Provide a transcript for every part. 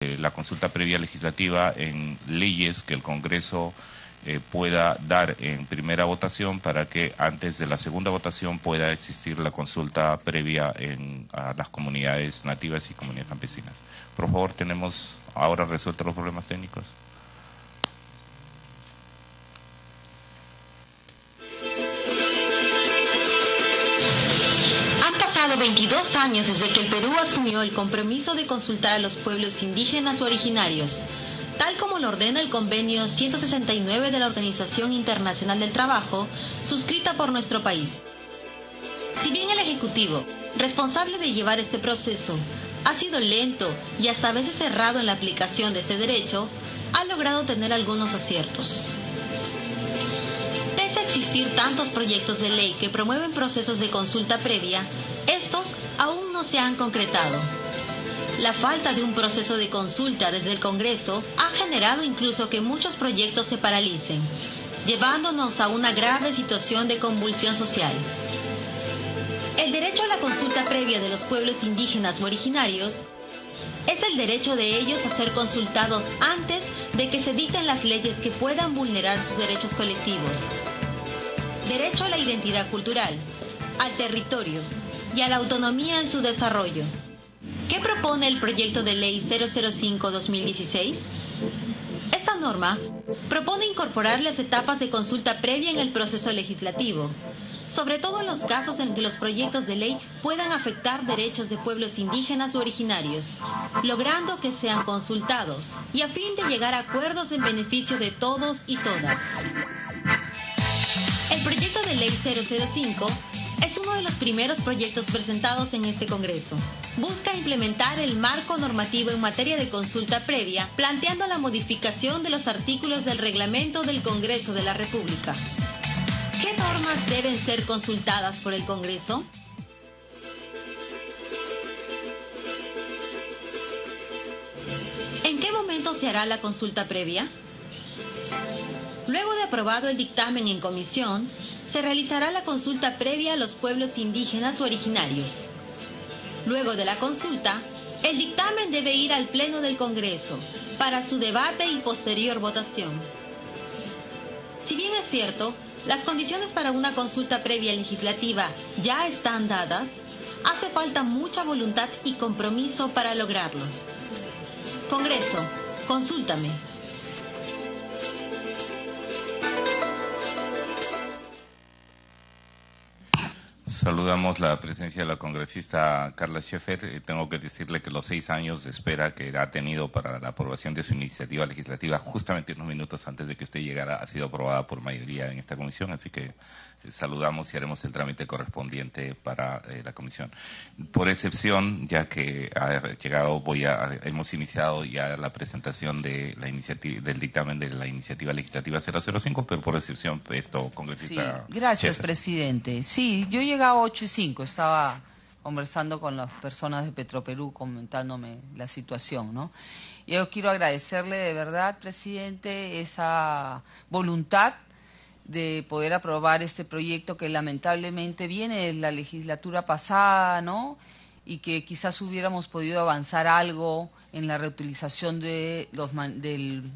la consulta previa legislativa en leyes que el Congreso pueda dar en primera votación para que antes de la segunda votación pueda existir la consulta previa a las comunidades nativas y comunidades campesinas. Por favor, tenemos ahora resueltos los problemas técnicos. Han pasado 22 años desde que el Perú asumió el compromiso de consultar a los pueblos indígenas o originarios, tal como lo ordena el Convenio 169 de la Organización Internacional del Trabajo, suscrita por nuestro país. Si bien el Ejecutivo, responsable de llevar este proceso, ha sido lento y hasta a veces cerrado en la aplicación de este derecho, ha logrado tener algunos aciertos. Pese a existir tantos proyectos de ley que promueven procesos de consulta previa, estos aún no se han concretado. La falta de un proceso de consulta desde el Congreso ha generado incluso que muchos proyectos se paralicen, llevándonos a una grave situación de convulsión social. El derecho a la consulta previa de los pueblos indígenas o originarios es el derecho de ellos a ser consultados antes de que se dicten las leyes que puedan vulnerar sus derechos colectivos. Derecho a la identidad cultural, al territorio y a la autonomía en su desarrollo. ¿Qué propone el proyecto de ley 005-2016? Esta norma propone incorporar las etapas de consulta previa en el proceso legislativo, sobre todo en los casos en que los proyectos de ley puedan afectar derechos de pueblos indígenas o originarios, logrando que sean consultados y a fin de llegar a acuerdos en beneficio de todos y todas. El proyecto de ley 005 es uno de los primeros proyectos presentados en este Congreso. Busca implementar el marco normativo en materia de consulta previa, planteando la modificación de los artículos del reglamento del Congreso de la República. ¿Qué normas deben ser consultadas por el Congreso? ¿En qué momento se hará la consulta previa? Luego de aprobado el dictamen en comisión, se realizará la consulta previa a los pueblos indígenas o originarios. Luego de la consulta, el dictamen debe ir al Pleno del Congreso para su debate y posterior votación. Si bien es cierto, las condiciones para una consulta previa legislativa ya están dadas, hace falta mucha voluntad y compromiso para lograrlo. Congreso, consúltame. Saludamos la presencia de la congresista Carla Scheffer. Tengo que decirle que los 6 años de espera que ha tenido para la aprobación de su iniciativa legislativa, justamente unos minutos antes de que usted llegara, ha sido aprobada por mayoría en esta comisión, así que saludamos y haremos el trámite correspondiente para la comisión. Por excepción, ya que ha llegado, hemos iniciado ya la presentación de la del dictamen de la iniciativa legislativa 005, pero por excepción, congresista. Sí, gracias, Scheffer. Presidente. Sí, yo llegaba a 8:05, estaba conversando con las personas de Petroperú, comentándome la situación, ¿no? Yo quiero agradecerle de verdad, Presidente, esa voluntad de poder aprobar este proyecto que lamentablemente viene de la legislatura pasada, ¿no? Y que quizás hubiéramos podido avanzar algo en la reutilización de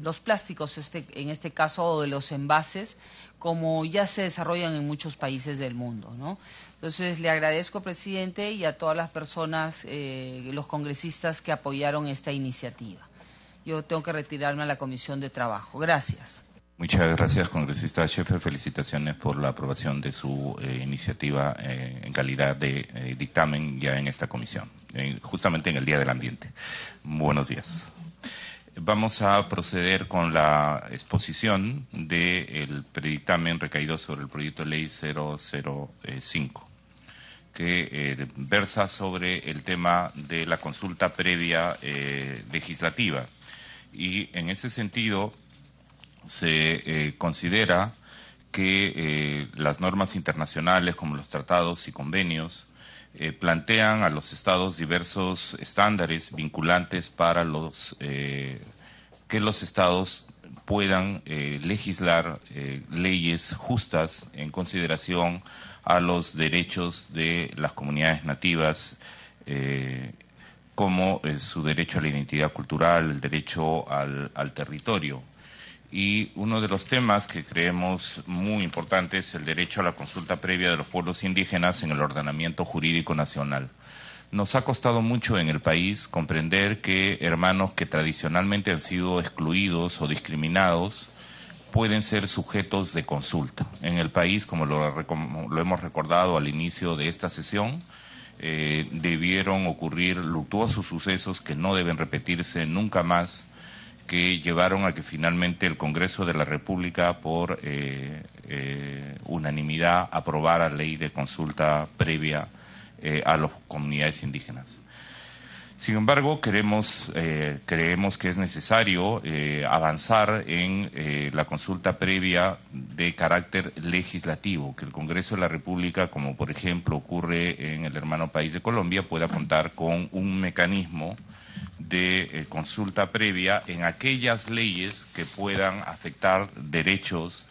los plásticos, en este caso, o de los envases, como ya se desarrollan en muchos países del mundo, ¿no? Entonces, le agradezco, Presidente, y a todas las personas, los congresistas que apoyaron esta iniciativa. Yo tengo que retirarme a la Comisión de Trabajo. Gracias. Muchas gracias, congresista Scheffer. Felicitaciones por la aprobación de su iniciativa en calidad de dictamen ya en esta comisión, justamente en el Día del Ambiente. Buenos días. Vamos a proceder con la exposición del predictamen recaído sobre el proyecto de ley 005, que versa sobre el tema de la consulta previa legislativa. Y en ese sentido, se considera que las normas internacionales como los tratados y convenios plantean a los estados diversos estándares vinculantes para que los estados puedan legislar leyes justas en consideración a los derechos de las comunidades nativas como su derecho a la identidad cultural, el derecho al territorio. Y uno de los temas que creemos muy importante es el derecho a la consulta previa de los pueblos indígenas en el ordenamiento jurídico nacional. Nos ha costado mucho en el país comprender que hermanos que tradicionalmente han sido excluidos o discriminados pueden ser sujetos de consulta. En el país, como lo hemos recordado al inicio de esta sesión, debieron ocurrir luctuosos sucesos que no deben repetirse nunca más, que llevaron a que finalmente el Congreso de la República, por unanimidad, aprobara la ley de consulta previa a las comunidades indígenas. Sin embargo, creemos que es necesario avanzar en la consulta previa de carácter legislativo, que el Congreso de la República, como por ejemplo ocurre en el hermano país de Colombia, pueda contar con un mecanismo de consulta previa en aquellas leyes que puedan afectar derechos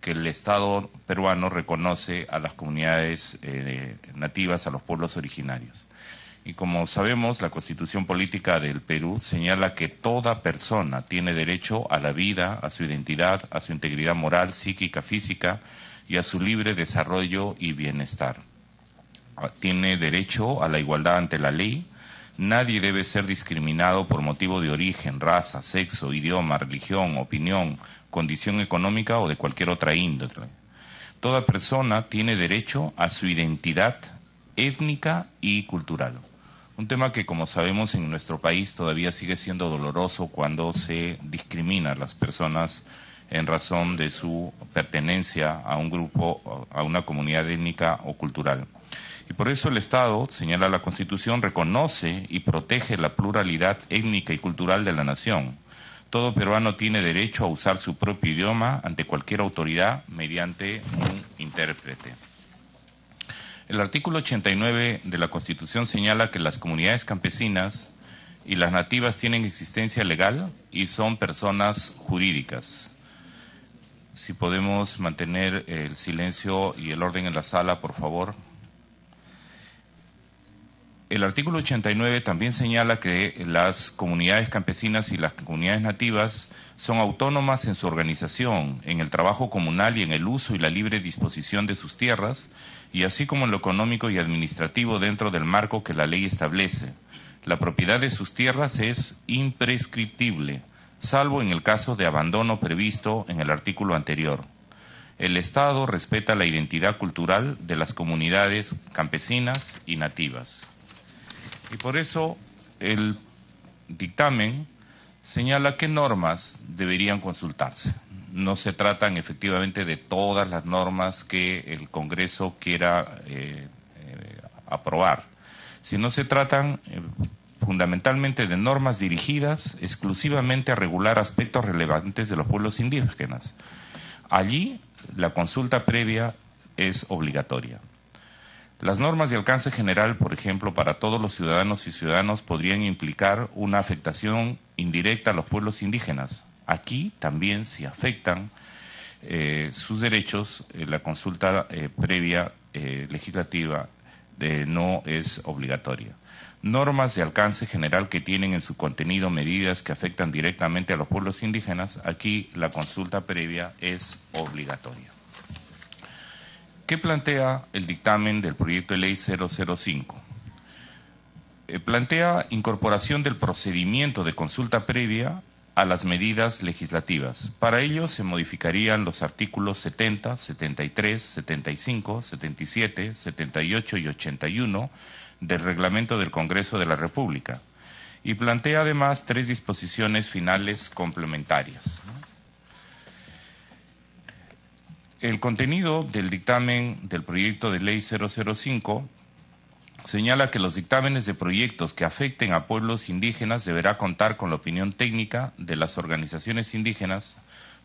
que el Estado peruano reconoce a las comunidades nativas, a los pueblos originarios. Y como sabemos, la Constitución Política del Perú señala que toda persona tiene derecho a la vida, a su identidad, a su integridad moral, psíquica, física y a su libre desarrollo y bienestar. Tiene derecho a la igualdad ante la ley. Nadie debe ser discriminado por motivo de origen, raza, sexo, idioma, religión, opinión, condición económica o de cualquier otra índole. Toda persona tiene derecho a su identidad étnica y cultural. Un tema que, como sabemos, en nuestro país todavía sigue siendo doloroso cuando se discrimina a las personas en razón de su pertenencia a un grupo, a una comunidad étnica o cultural. Y por eso el Estado, señala la Constitución, reconoce y protege la pluralidad étnica y cultural de la nación. Todo peruano tiene derecho a usar su propio idioma ante cualquier autoridad mediante un intérprete. El artículo 89 de la Constitución señala que las comunidades campesinas y las nativas tienen existencia legal y son personas jurídicas. Si podemos mantener el silencio y el orden en la sala, por favor. El artículo 89 también señala que las comunidades campesinas y las comunidades nativas son autónomas en su organización, en el trabajo comunal y en el uso y la libre disposición de sus tierras, y así como en lo económico y administrativo dentro del marco que la ley establece. La propiedad de sus tierras es imprescriptible, salvo en el caso de abandono previsto en el artículo anterior. El Estado respeta la identidad cultural de las comunidades campesinas y nativas. Y por eso el dictamen señala qué normas deberían consultarse. No se tratan efectivamente de todas las normas que el Congreso quiera aprobar, sino se tratan fundamentalmente de normas dirigidas exclusivamente a regular aspectos relevantes de los pueblos indígenas. Allí la consulta previa es obligatoria. Las normas de alcance general, por ejemplo, para todos los ciudadanos y ciudadanas podrían implicar una afectación indirecta a los pueblos indígenas. Aquí también, si afectan sus derechos, la consulta previa legislativa no es obligatoria. Normas de alcance general que tienen en su contenido medidas que afectan directamente a los pueblos indígenas, aquí la consulta previa es obligatoria. ¿Qué plantea el dictamen del proyecto de ley 005? Plantea incorporación del procedimiento de consulta previa a las medidas legislativas. Para ello se modificarían los artículos 70, 73, 75, 77, 78 y 81 del Reglamento del Congreso de la República y plantea además 3 disposiciones finales complementarias. El contenido del dictamen del proyecto de ley 005 señala que los dictámenes de proyectos que afecten a pueblos indígenas deberá contar con la opinión técnica de las organizaciones indígenas,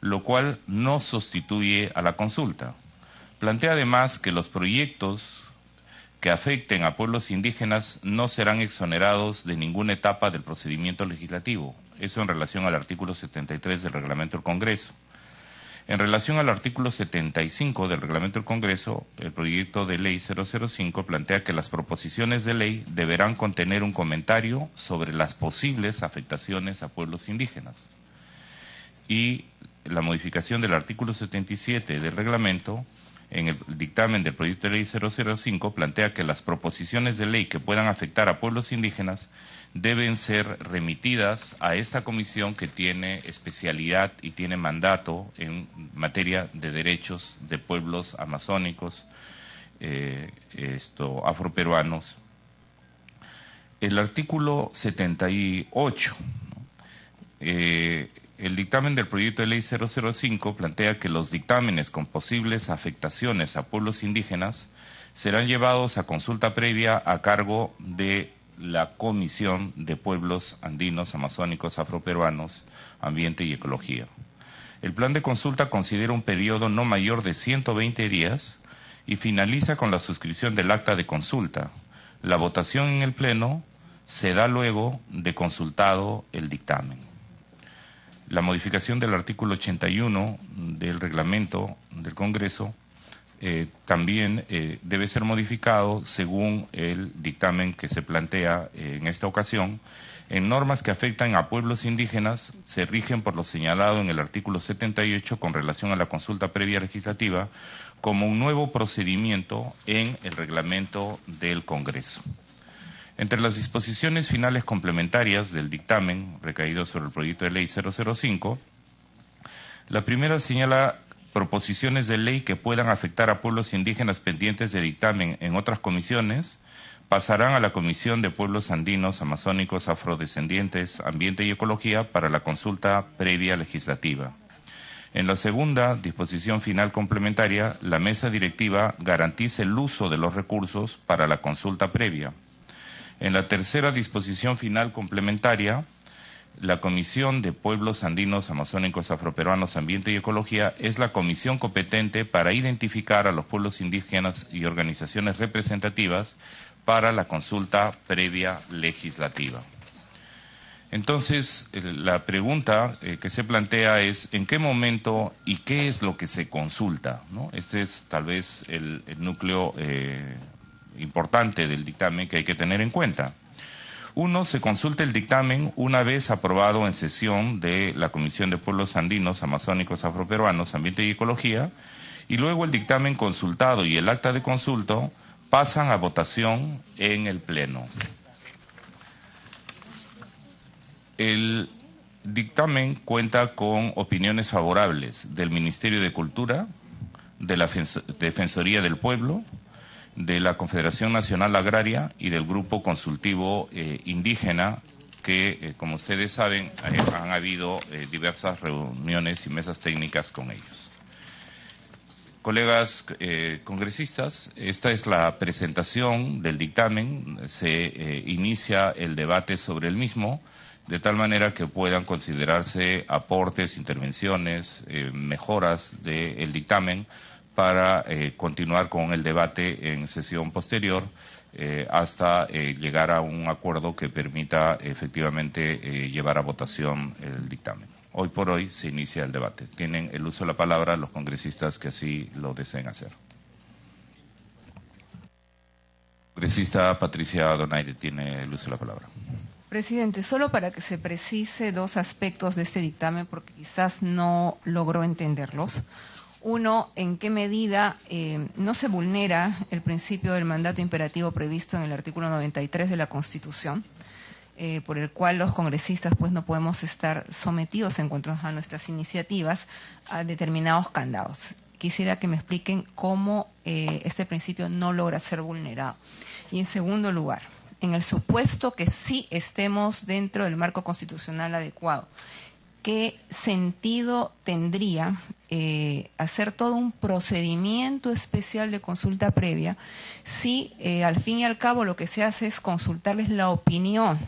lo cual no sustituye a la consulta. Plantea además que los proyectos que afecten a pueblos indígenas no serán exonerados de ninguna etapa del procedimiento legislativo. Eso en relación al artículo 73 del Reglamento del Congreso. En relación al artículo 75 del Reglamento del Congreso, el proyecto de ley 005 plantea que las proposiciones de ley deberán contener un comentario sobre las posibles afectaciones a pueblos indígenas. Y la modificación del artículo 77 del reglamento, en el dictamen del proyecto de ley 005, plantea que las proposiciones de ley que puedan afectar a pueblos indígenas deben ser remitidas a esta comisión que tiene especialidad y tiene mandato en materia de derechos de pueblos amazónicos, afroperuanos. El artículo 78, el dictamen del proyecto de ley 005 plantea que los dictámenes con posibles afectaciones a pueblos indígenas serán llevados a consulta previa a cargo de la Comisión de Pueblos Andinos, Amazónicos, Afroperuanos, Ambiente y Ecología. El plan de consulta considera un periodo no mayor de 120 días y finaliza con la suscripción del acta de consulta. La votación en el Pleno se da luego de consultado el dictamen. La modificación del artículo 81 del reglamento del Congreso también debe ser modificado según el dictamen que se plantea en esta ocasión. En normas que afectan a pueblos indígenas se rigen por lo señalado en el artículo 78 con relación a la consulta previa legislativa como un nuevo procedimiento en el reglamento del Congreso. Entre las disposiciones finales complementarias del dictamen recaído sobre el proyecto de ley 005, la primera señala proposiciones de ley que puedan afectar a pueblos indígenas pendientes de dictamen en otras comisiones pasarán a la Comisión de Pueblos Andinos, Amazónicos, Afrodescendientes, Ambiente y Ecología para la consulta previa legislativa. En la segunda disposición final complementaria, la mesa directiva garantiza el uso de los recursos para la consulta previa. En la tercera disposición final complementaria, la Comisión de Pueblos Andinos, Amazónicos, Afroperuanos, Ambiente y Ecología es la comisión competente para identificar a los pueblos indígenas y organizaciones representativas para la consulta previa legislativa. Entonces, la pregunta que se plantea es ¿en qué momento y qué es lo que se consulta?, ¿no? Este es tal vez el núcleo importante del dictamen que hay que tener en cuenta. Uno, se consulta el dictamen una vez aprobado en sesión de la Comisión de Pueblos Andinos, Amazónicos, Afroperuanos, Ambiente y Ecología, y luego el dictamen consultado y el acta de consulta pasan a votación en el Pleno. El dictamen cuenta con opiniones favorables del Ministerio de Cultura, de la Defensoría del Pueblo, de la Confederación Nacional Agraria y del Grupo Consultivo Indígena, que, como ustedes saben, han habido diversas reuniones y mesas técnicas con ellos. Colegas congresistas, esta es la presentación del dictamen. Se inicia el debate sobre el mismo, de tal manera que puedan considerarse aportes, intervenciones, mejoras del dictamen, para continuar con el debate en sesión posterior hasta llegar a un acuerdo que permita efectivamente llevar a votación el dictamen. Hoy por hoy se inicia el debate. Tienen el uso de la palabra los congresistas que así lo deseen hacer. Congresista Patricia Donaire tiene el uso de la palabra. Presidente, solo para que se precise dos aspectos de este dictamen, porque quizás no logró entenderlos. Uno, en qué medida no se vulnera el principio del mandato imperativo previsto en el artículo 93 de la Constitución, por el cual los congresistas pues no podemos estar sometidos en cuanto a nuestras iniciativas a determinados candados. Quisiera que me expliquen cómo este principio no logra ser vulnerado. Y en segundo lugar, en el supuesto que sí estemos dentro del marco constitucional adecuado, ¿qué sentido tendría hacer todo un procedimiento especial de consulta previa si al fin y al cabo lo que se hace es consultarles la opinión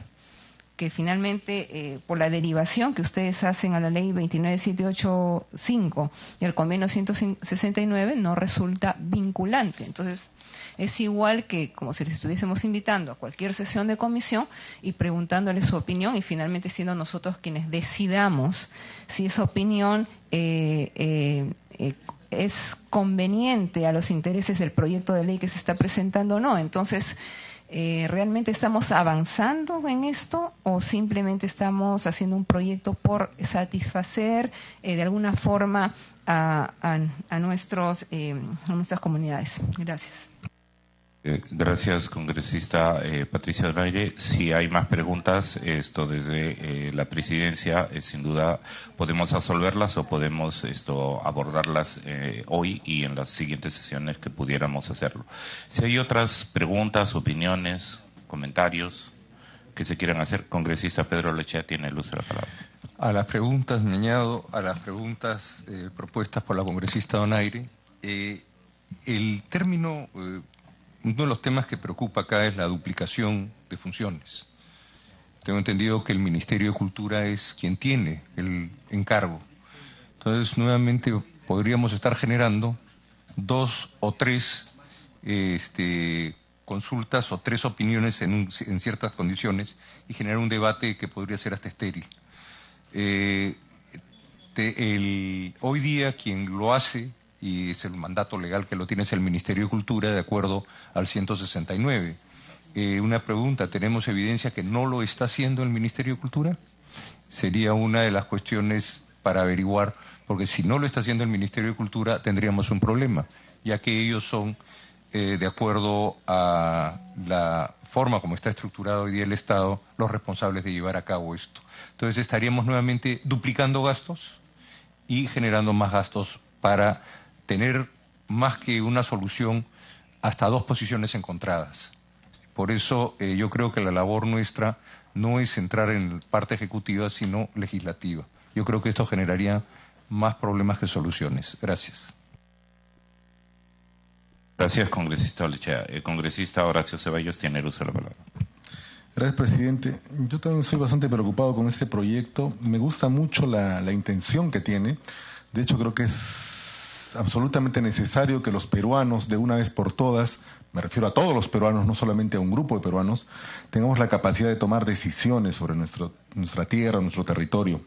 que finalmente por la derivación que ustedes hacen a la ley 29785 y al convenio 169 no resulta vinculante. Entonces, es igual que como si les estuviésemos invitando a cualquier sesión de comisión y preguntándole su opinión y finalmente siendo nosotros quienes decidamos si esa opinión es conveniente a los intereses del proyecto de ley que se está presentando o no. Entonces, ¿realmente estamos avanzando en esto o simplemente estamos haciendo un proyecto por satisfacer de alguna forma a nuestras comunidades? Gracias. Gracias, congresista Patricia Donaire. Si hay más preguntas, esto desde la presidencia, sin duda podemos resolverlas o podemos abordarlas hoy y en las siguientes sesiones que pudiéramos hacerlo. Si hay otras preguntas, opiniones, comentarios que se quieran hacer, congresista Pedro Lechea tiene el uso de la palabra. A las preguntas, me añado a las preguntas propuestas por la congresista Donaire. El término... Uno de los temas que preocupa acá es la duplicación de funciones. Tengo entendido que el Ministerio de Cultura es quien tiene el encargo. Entonces, nuevamente podríamos estar generando 2 o 3 consultas o 3 opiniones en ciertas condiciones y generar un debate que podría ser hasta estéril. Hoy día quien lo hace, y es el mandato legal que lo tiene, es el Ministerio de Cultura, de acuerdo al 169. Una pregunta, ¿tenemos evidencia que no lo está haciendo el Ministerio de Cultura? Sería una de las cuestiones para averiguar, porque si no lo está haciendo el Ministerio de Cultura, tendríamos un problema, ya que ellos son, de acuerdo a la forma como está estructurado hoy día el Estado, los responsables de llevar a cabo esto. Entonces estaríamos nuevamente duplicando gastos y generando más gastos para tener más que una solución, hasta 2 posiciones encontradas. Por eso yo creo que la labor nuestra no es entrar en parte ejecutiva, sino legislativa. Yo creo que esto generaría más problemas que soluciones. Gracias. Gracias, congresista Olechea. El congresista Horacio Ceballos tiene el uso de la palabra. Gracias, presidente. Yo también soy bastante preocupado con este proyecto. Me gusta mucho la intención que tiene. De hecho, creo que es absolutamente necesario que los peruanos, de una vez por todas, me refiero a todos los peruanos, no solamente a un grupo de peruanos, tengamos la capacidad de tomar decisiones sobre nuestra tierra, nuestro territorio.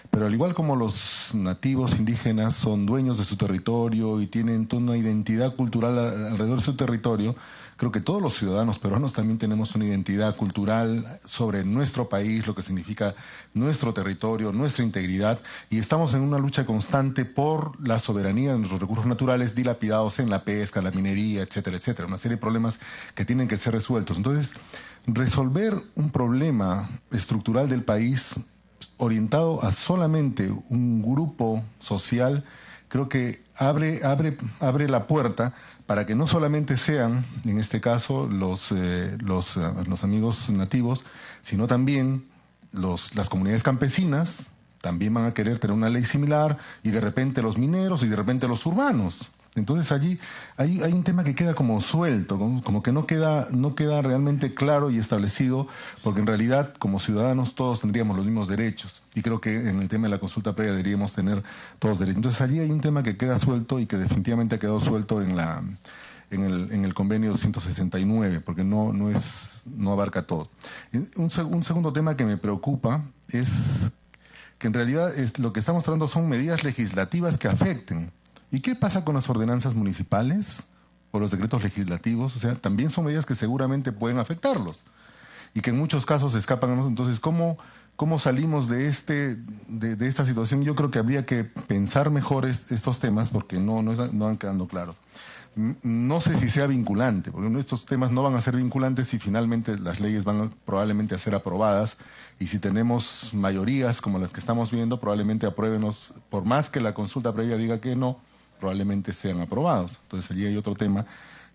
Pero al igual como los nativos indígenas son dueños de su territorio y tienen toda una identidad cultural alrededor de su territorio, creo que todos los ciudadanos peruanos también tenemos una identidad cultural sobre nuestro país, lo que significa nuestro territorio, nuestra integridad, y estamos en una lucha constante por la soberanía de nuestros recursos naturales dilapidados en la pesca, la minería, etcétera, etcétera. Una serie de problemas que tienen que ser resueltos. Entonces, resolver un problema estructural del país orientado a solamente un grupo social, creo que abre la puerta para que no solamente sean, en este caso, los amigos nativos, sino también las comunidades campesinas también van a querer tener una ley similar, y de repente los mineros y de repente los urbanos. Entonces allí hay un tema que queda como suelto, como que no queda realmente claro y establecido, porque en realidad como ciudadanos todos tendríamos los mismos derechos, y creo que en el tema de la consulta previa deberíamos tener todos derechos. Entonces allí hay un tema que queda suelto y que definitivamente ha quedado suelto en el convenio 169, porque no abarca todo. Un segundo tema que me preocupa es que en realidad lo que estamos tratando son medidas legislativas que afecten. ¿Y qué pasa con las ordenanzas municipales o los decretos legislativos? O sea, también son medidas que seguramente pueden afectarlos y que en muchos casos escapan a nosotros. Entonces, ¿cómo salimos de esta situación? Yo creo que habría que pensar mejor estos temas, porque no van quedando claros. No sé si sea vinculante, porque estos temas no van a ser vinculantes si finalmente las leyes van probablemente a ser aprobadas, y si tenemos mayorías como las que estamos viendo, probablemente apruébenos, por más que la consulta previa diga que no, probablemente sean aprobados. Entonces allí hay otro tema,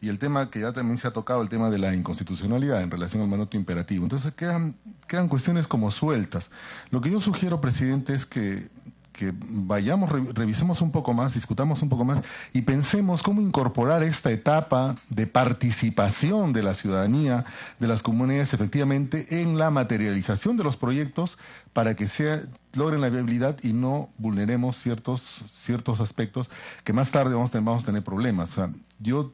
y el tema que ya también se ha tocado, el tema de la inconstitucionalidad en relación al mandato imperativo. Entonces quedan cuestiones como sueltas. Lo que yo sugiero, presidente, es que que vayamos, revisemos un poco más, discutamos un poco más y pensemos cómo incorporar esta etapa de participación de la ciudadanía, de las comunidades efectivamente en la materialización de los proyectos para que logren la viabilidad y no vulneremos ciertos aspectos que más tarde vamos a tener problemas. O sea, yo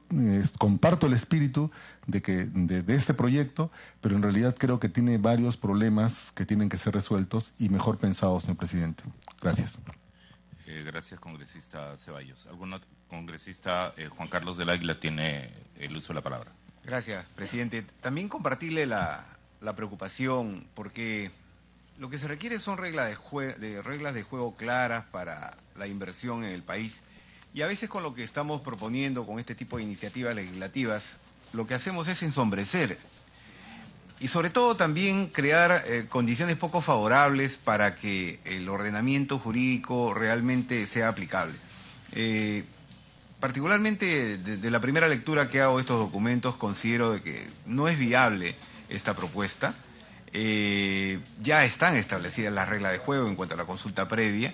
comparto el espíritu de este proyecto, pero en realidad creo que tiene varios problemas que tienen que ser resueltos y mejor pensados, señor presidente. Gracias. Gracias, congresista Ceballos. ¿Algún otro congresista? Juan Carlos del Águila tiene el uso de la palabra. Gracias, presidente. También compartirle la preocupación, porque lo que se requiere son reglas de juego claras para la inversión en el país. Y a veces con lo que estamos proponiendo, con este tipo de iniciativas legislativas, lo que hacemos es ensombrecer y sobre todo también crear condiciones poco favorables para que el ordenamiento jurídico realmente sea aplicable. Particularmente de la primera lectura que hago de estos documentos, considero de que no es viable esta propuesta. Ya están establecidas las reglas de juego en cuanto a la consulta previa.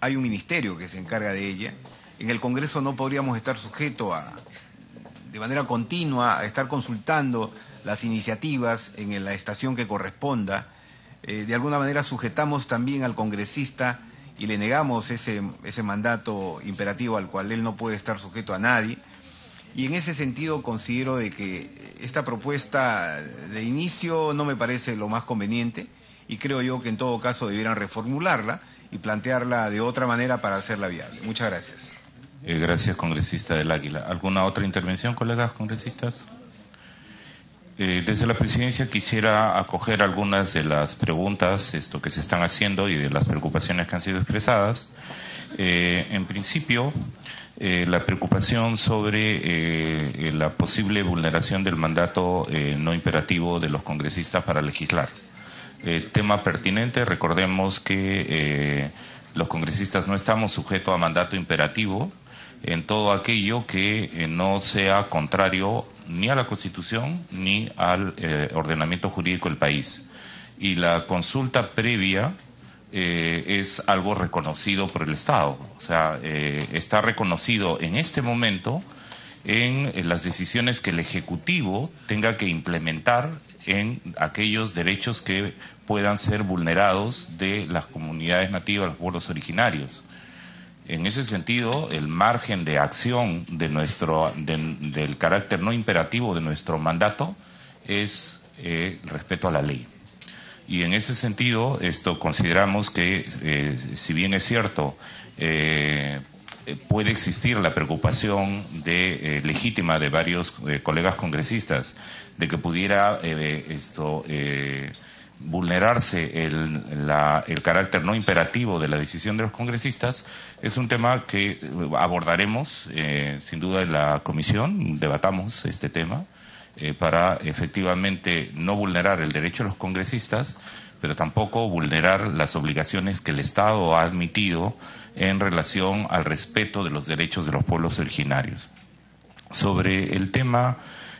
Hay un ministerio que se encarga de ella. En el Congreso no podríamos estar sujetos de manera continua a estar consultando las iniciativas en la estación que corresponda. De alguna manera sujetamos también al congresista y le negamos ese mandato imperativo al cual él no puede estar sujeto a nadie. Y en ese sentido considero de que esta propuesta de inicio no me parece lo más conveniente y creo yo que en todo caso debieran reformularla y plantearla de otra manera para hacerla viable. Muchas gracias. Gracias, congresista del Águila. ¿Alguna otra intervención, colegas congresistas? Desde la presidencia quisiera acoger algunas de las preguntas que se están haciendo y de las preocupaciones que han sido expresadas. En principio, la preocupación sobre la posible vulneración del mandato no imperativo de los congresistas para legislar. Tema pertinente, recordemos que los congresistas no estamos sujetos a mandato imperativo en todo aquello que no sea contrario ni a la Constitución ni al ordenamiento jurídico del país. Y la consulta previa es algo reconocido por el Estado, o sea, está reconocido en este momento en las decisiones que el Ejecutivo tenga que implementar en aquellos derechos que puedan ser vulnerados de las comunidades nativas, los pueblos originarios. En ese sentido, el margen de acción del carácter no imperativo de nuestro mandato es el respeto a la ley. Y en ese sentido, consideramos que, si bien es cierto, puede existir la preocupación legítima de varios colegas congresistas de que pudiera vulnerarse el carácter no imperativo de la decisión de los congresistas, es un tema que abordaremos sin duda en la comisión, debatamos este tema para efectivamente no vulnerar el derecho de los congresistas, pero tampoco vulnerar las obligaciones que el Estado ha admitido en relación al respeto de los derechos de los pueblos originarios. Sobre el tema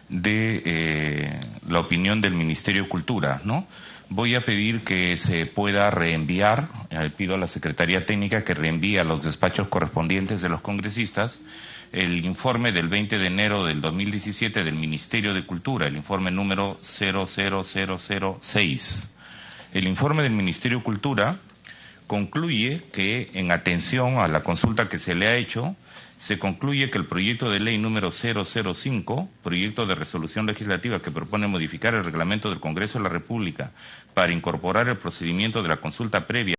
de la opinión del Ministerio de Cultura, ¿no? Voy a pedir que se pueda reenviar, pido a la Secretaría Técnica que reenvíe a los despachos correspondientes de los congresistas el informe del 20 de enero del 2017 del Ministerio de Cultura, el informe número 00006. El informe del Ministerio de Cultura concluye que, en atención a la consulta que se le ha hecho, se concluye que el proyecto de ley número 005, proyecto de resolución legislativa que propone modificar el reglamento del Congreso de la República para incorporar el procedimiento de la consulta previa